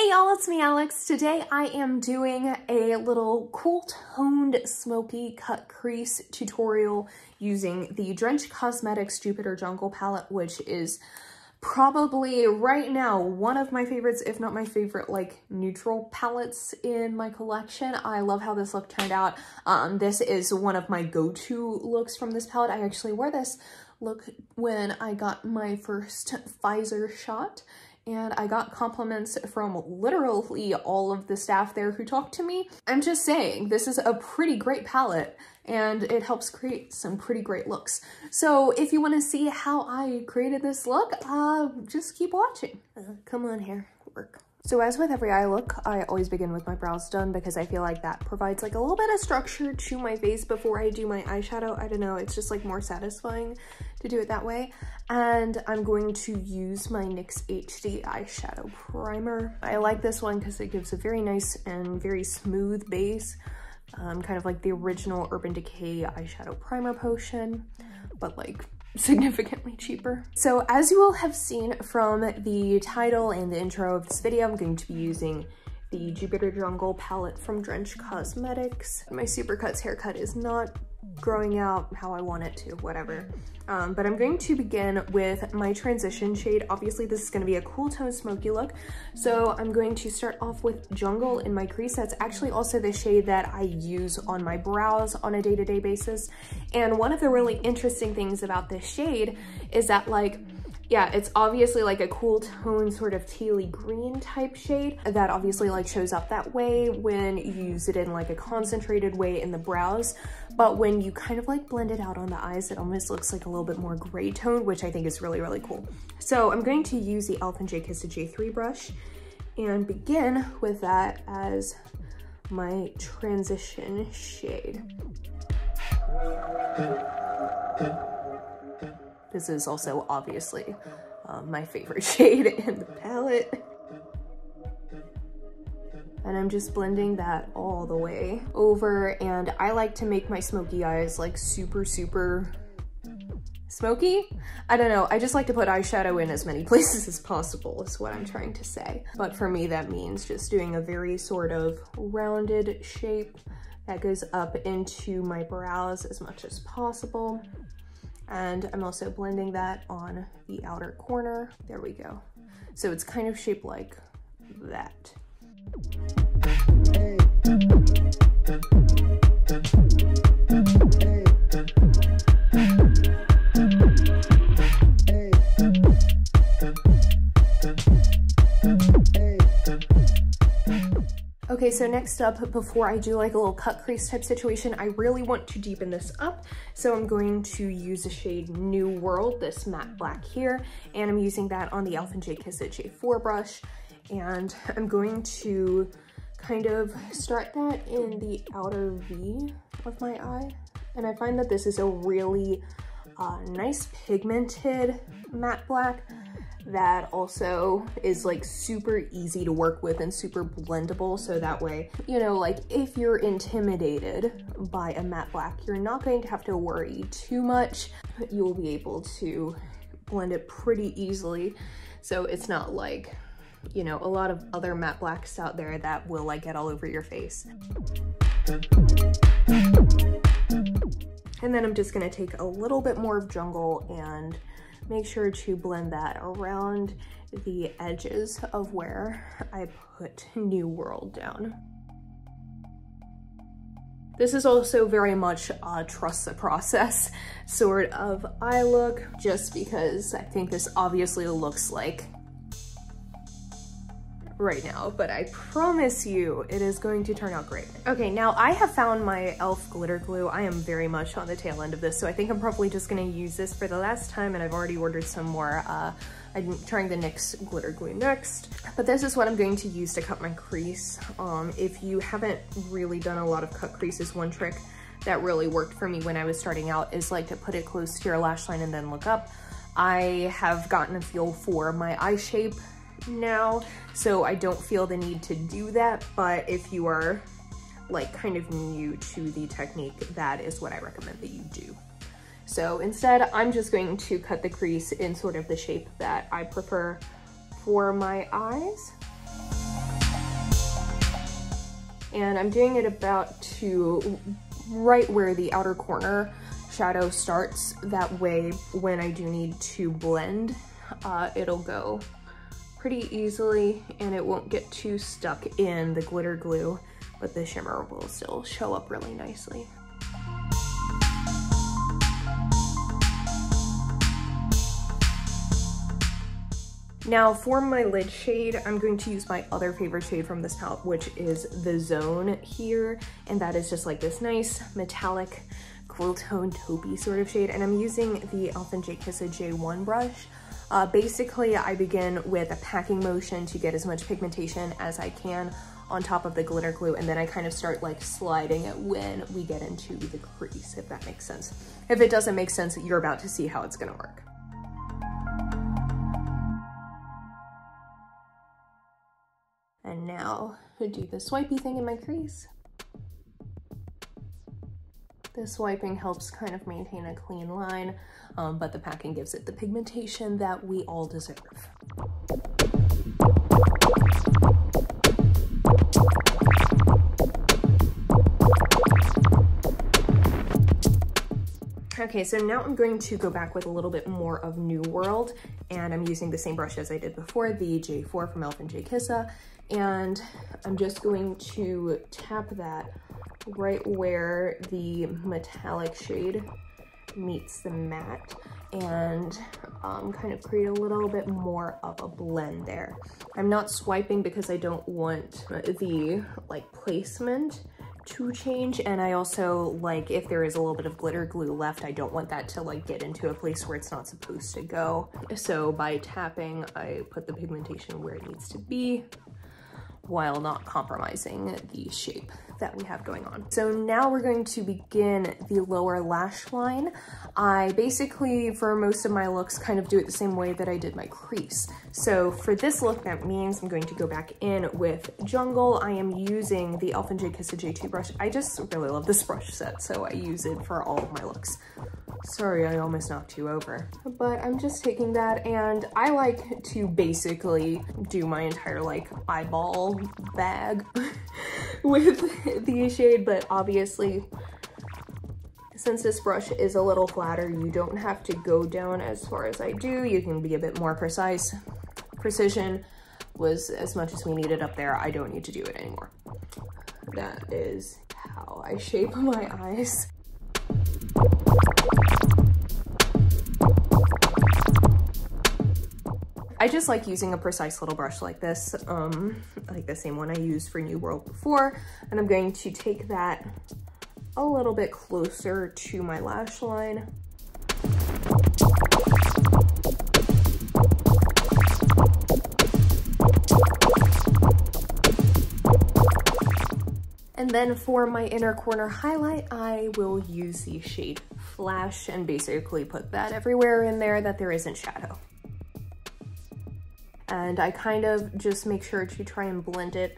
Hey y'all, it's me Alex. Today I am doing a little cool toned smoky cut crease tutorial using the Drench Cosmetics Jupiter Jungle palette, which is probably right now one of my favorites, if not my favorite, like neutral palettes in my collection. I love how this look turned out. This is one of my go-to looks from this palette. I actually wore this look when I got my first Pfizer shot, and I got compliments from literally all of the staff there who talked to me. I'm just saying, this is a pretty great palette and it helps create some pretty great looks. So if you want to see how I created this look, just keep watching. Come on here, work. So as with every eye look, I always begin with my brows done because I feel like that provides like a little bit of structure to my face before I do my eyeshadow. I don't know, it's just like more satisfying to do it that way. And I'm going to use my NYX HD eyeshadow primer. I like this one because it gives a very nice and very smooth base, kind of like the original Urban Decay eyeshadow primer potion, but like significantly cheaper. So as you will have seen from the title and the intro of this video, I'm going to be using the Jupiter Jungle palette from Drench Cosmetics. My Supercuts haircut is not growing out how I want it to, whatever. But I'm going to begin with my transition shade. Obviously this is going to be a cool tone smoky look, so I'm going to start off with Jungle in my crease. That's actually also the shade that I use on my brows on a day-to-day basis. And one of the really interesting things about this shade is that, like, yeah, it's obviously like a cool tone, sort of tealy green type shade that obviously like shows up that way when you use it in like a concentrated way in the brows. But when you kind of like blend it out on the eyes, it almost looks like a little bit more gray tone, which I think is really, really cool. So I'm going to use the e.l.f. and Kiss J3 brush and begin with that as my transition shade. This is also obviously my favorite shade in the palette. And I'm just blending that all the way over, and I like to make my smoky eyes like super, super smoky. I don't know, I just like to put eyeshadow in as many places as possible is what I'm trying to say. But for me that means just doing a very sort of rounded shape that goes up into my brows as much as possible. And I'm also blending that on the outer corner. There we go. So it's kind of shaped like that. Okay, so next up, before I do like a little cut crease type situation, I really want to deepen this up. So I'm going to use the shade New World, this matte black here, and I'm using that on the e.l.f. and Kiss J4 brush. And I'm going to kind of start that in the outer V of my eye. And I find that this is a really nice pigmented matte black that also is like super easy to work with and super blendable. So that way, you know, like if you're intimidated by a matte black, you're not going to have to worry too much. You'll be able to blend it pretty easily. So it's not like, you know, a lot of other matte blacks out there that will like get all over your face. And then I'm just gonna take a little bit more of Jungle and make sure to blend that around the edges of where I put New World down. This is also very much a trust the process sort of eye look, just because I think this obviously looks like right now, but I promise you it is going to turn out great. Okay, now I have found my e.l.f. glitter glue. I am very much on the tail end of this, so I think I'm probably just gonna use this for the last time, and I've already ordered some more. I'm trying the NYX glitter glue next, but this is what I'm going to use to cut my crease. If you haven't really done a lot of cut creases, one trick that really worked for me when I was starting out is like to put it close to your lash line and then look up. I have gotten a feel for my eye shape now, so I don't feel the need to do that, but if you are like kind of new to the technique, that is what I recommend that you do. So instead, I'm just going to cut the crease in sort of the shape that I prefer for my eyes. And I'm doing it about to right where the outer corner shadow starts. That way, when I do need to blend, it'll go pretty easily and it won't get too stuck in the glitter glue, but the shimmer will still show up really nicely. Now for my lid shade, I'm going to use my other favorite shade from this palette, which is the Zone here. And that is just like this nice metallic cool tone taupey sort of shade. And I'm using the Elf & Jake Kiss J1 brush. Basically, I begin with a packing motion to get as much pigmentation as I can on top of the glitter glue, and then I kind of start like sliding it when we get into the crease, if that makes sense. If it doesn't make sense, you're about to see how it's gonna work. And now I do the swipey thing in my crease. The swiping helps kind of maintain a clean line, but the packing gives it the pigmentation that we all deserve. Okay, so now I'm going to go back with a little bit more of New World, and I'm using the same brush as I did before, the J4 from Elf & Jake Kiss, and I'm just going to tap that right where the metallic shade meets the matte and kind of create a little bit more of a blend there. I'm not swiping because I don't want the like placement to change, and I also like if there is a little bit of glitter glue left, I don't want that to like get into a place where it's not supposed to go. So by tapping, I put the pigmentation where it needs to be while not compromising the shape that we have going on. So now we're going to begin the lower lash line. I basically, for most of my looks, kind of do it the same way that I did my crease. So for this look, that means I'm going to go back in with Jungle. I am using the Elf & Jake Kiss J2 brush. I just really love this brush set, so I use it for all of my looks. Sorry, I almost knocked you over. But I'm just taking that, and I like to basically do my entire like eyeball bag with the shade, but obviously since this brush is a little flatter, you don't have to go down as far as I do. You can be a bit more precise. Precision was as much as we needed up there. I don't need to do it anymore. That is how I shape my eyes. I just like using a precise little brush like this, like the same one I used for New World before, and I'm going to take that a little bit closer to my lash line. And then for my inner corner highlight, I will use the shade Flash and basically put that everywhere in there that there isn't shadow. And I kind of just make sure to try and blend it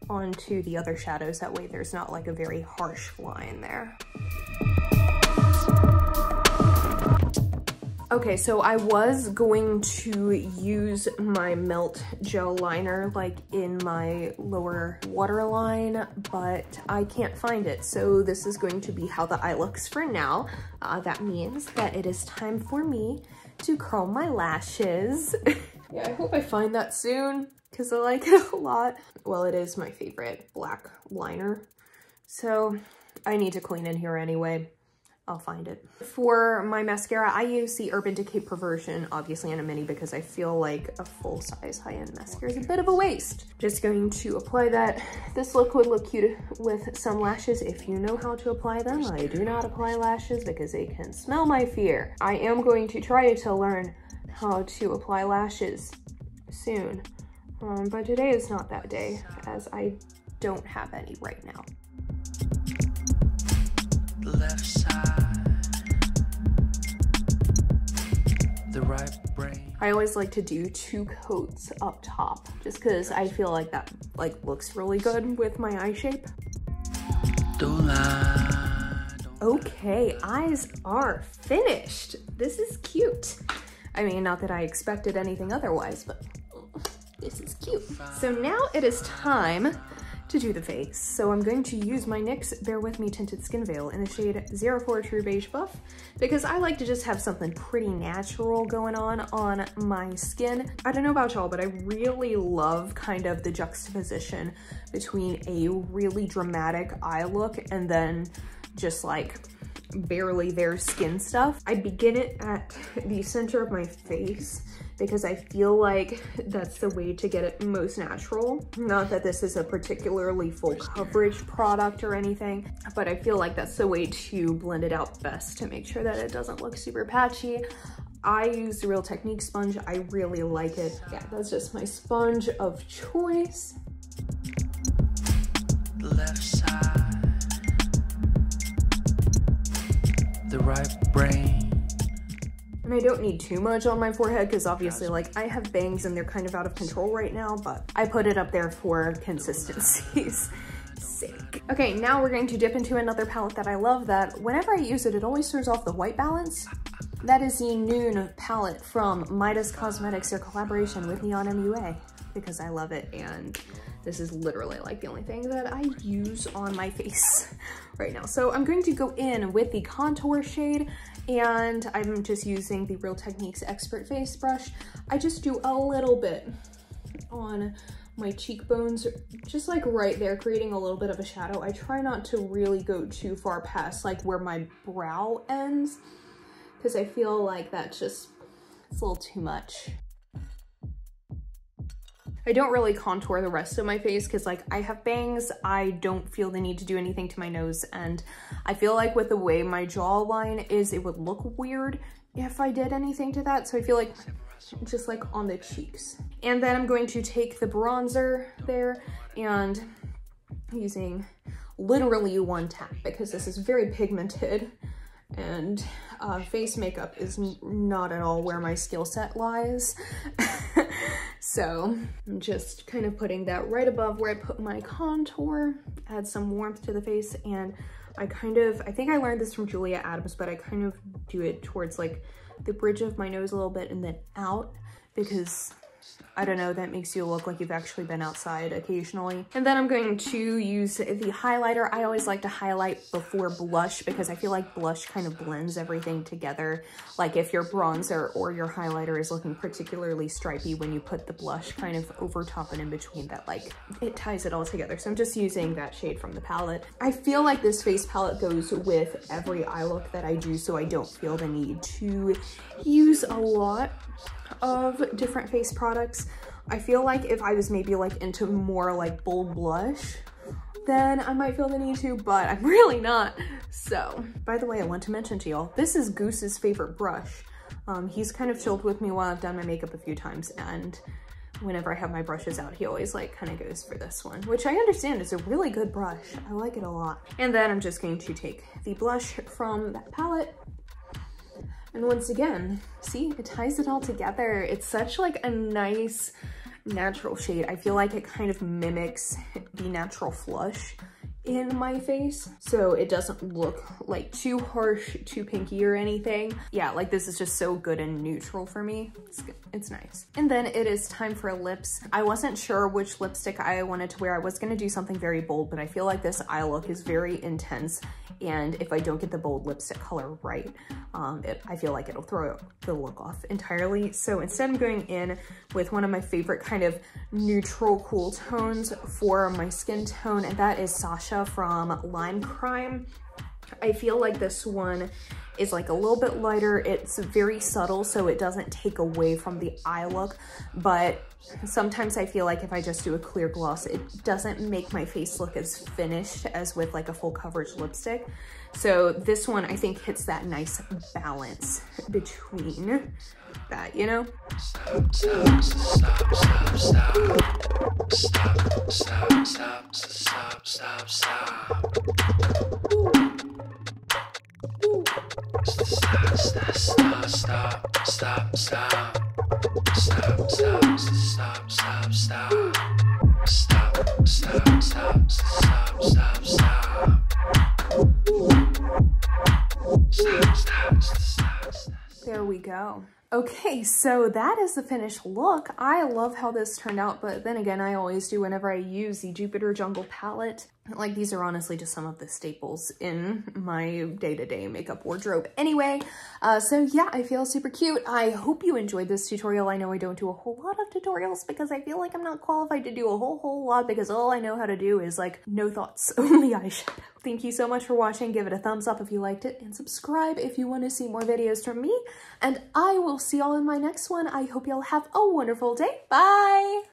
onto the other shadows. That way there's not like a very harsh line there. Okay, so I was going to use my Melt Gel Liner like in my lower waterline, but I can't find it. So this is going to be how the eye looks for now. That means that it is time for me to curl my lashes. Yeah, I hope I find that soon because I like it a lot. Well, it is my favorite black liner, so I need to clean in here anyway. I'll find it. For my mascara, I use the Urban Decay Perversion, obviously in a mini, because I feel like a full-size high-end mascara is a bit of a waste. Just going to apply that. This look would look cute with some lashes if you know how to apply them. I do not apply lashes because they can smell my fear. I am going to try to learn how to apply lashes soon, but today is not that day, as I don't have any right now. Left side, the right brain. I always like to do 2 coats up top, just because I feel like that like looks really good with my eye shape. Don't lie, Okay, eyes are finished. This is cute. I mean, not that I expected anything otherwise, but this is cute. So now it is time to do the face. So I'm going to use my NYX Bear With Me Tinted Skin Veil in the shade 04 True Beige Buff because I like to just have something pretty natural going on my skin. I don't know about y'all, but I really love kind of the juxtaposition between a really dramatic eye look and then just like barely there skin stuff. I begin it at the center of my face because I feel like that's the way to get it most natural. Not that this is a particularly full coverage product or anything, but I feel like that's the way to blend it out best to make sure that it doesn't look super patchy. I use the Real Technique sponge. I really like it. Yeah, that's just my sponge of choice. The left side, the right brain. And I don't need too much on my forehead because obviously like I have bangs and they're kind of out of control right now, but I put it up there for consistency's sake. Okay, now we're going to dip into another palette that I love that whenever I use it, it always throws off the white balance. That is the Noon palette from Drench Cosmetics, their collaboration with Neon MUA, because I love it and this is literally like the only thing that I use on my face right now. So I'm going to go in with the contour shade and I'm just using the Real Techniques Expert Face Brush. I just do a little bit on my cheekbones, just like right there, creating a little bit of a shadow. I try not to really go too far past like where my brow ends because I feel like that's just, it's a little too much. I don't really contour the rest of my face because like I have bangs, I don't feel the need to do anything to my nose, and I feel like with the way my jawline is, it would look weird if I did anything to that. So I feel like just like on the cheeks. And then I'm going to take the bronzer there and using literally one tap because this is very pigmented and face makeup is not at all where my skill set lies. So I'm just kind of putting that right above where I put my contour, add some warmth to the face, and I think I learned this from Julia Adams, but I kind of do it towards like the bridge of my nose a little bit and then out because I don't know, that makes you look like you've actually been outside occasionally. And then I'm going to use the highlighter. I always like to highlight before blush because I feel like blush kind of blends everything together. Like if your bronzer or your highlighter is looking particularly stripy, when you put the blush kind of over top and in between, that like it ties it all together. So I'm just using that shade from the palette. I feel like this face palette goes with every eye look that I do, so I don't feel the need to use a lot of different face products. I feel like if I was maybe like into more like bold blush, then I might feel the need to, but I'm really not. So, by the way, I want to mention to y'all, this is Goose's favorite brush. He's kind of chilled with me while I've done my makeup a few times, and whenever I have my brushes out, he always like kind of goes for this one, which I understand is a really good brush. I like it a lot. And then I'm just going to take the blush from that palette. And once again, see, it ties it all together. It's such like a nice natural shade. I feel like it kind of mimics the natural flush in my face, so it doesn't look like too harsh, too pinky or anything. Yeah, like this is just so good and neutral for me. It's nice. And then it is time for lips. I wasn't sure which lipstick I wanted to wear. I was gonna do something very bold, but I feel like this eye look is very intense, and if I don't get the bold lipstick color right, I feel like it'll throw the look off entirely. So instead I'm going in with one of my favorite kind of neutral cool tones for my skin tone, and that is Sasha from Lime Crime. I feel like this one is like a little bit lighter. It's very subtle, so it doesn't take away from the eye look, but sometimes I feel like if I just do a clear gloss, it doesn't make my face look as finished as with like a full coverage lipstick. So this one I think hits that nice balance between that, you know? Stop, stop, stop, stop, stop, stop, stop, stop, stop, stop, stop. Stop, stop, stop, stop, stop, stop, stop, stop, stop, stop, stop, stop, stop, stop, stop, stop, stop. There we go. Okay, so that is the finished look. I love how this turned out, but then again, I always do whenever I use the Jupiter Jungle palette. Like, these are honestly just some of the staples in my day-to-day makeup wardrobe anyway. So yeah, I feel super cute. I hope you enjoyed this tutorial. I know I don't do a whole lot of tutorials because I feel like I'm not qualified to do a whole lot because all I know how to do is like no thoughts, only eyeshadow. Thank you so much for watching. Give it a thumbs up if you liked it and subscribe if you want to see more videos from me. And I will see y'all in my next one. I hope y'all have a wonderful day. Bye!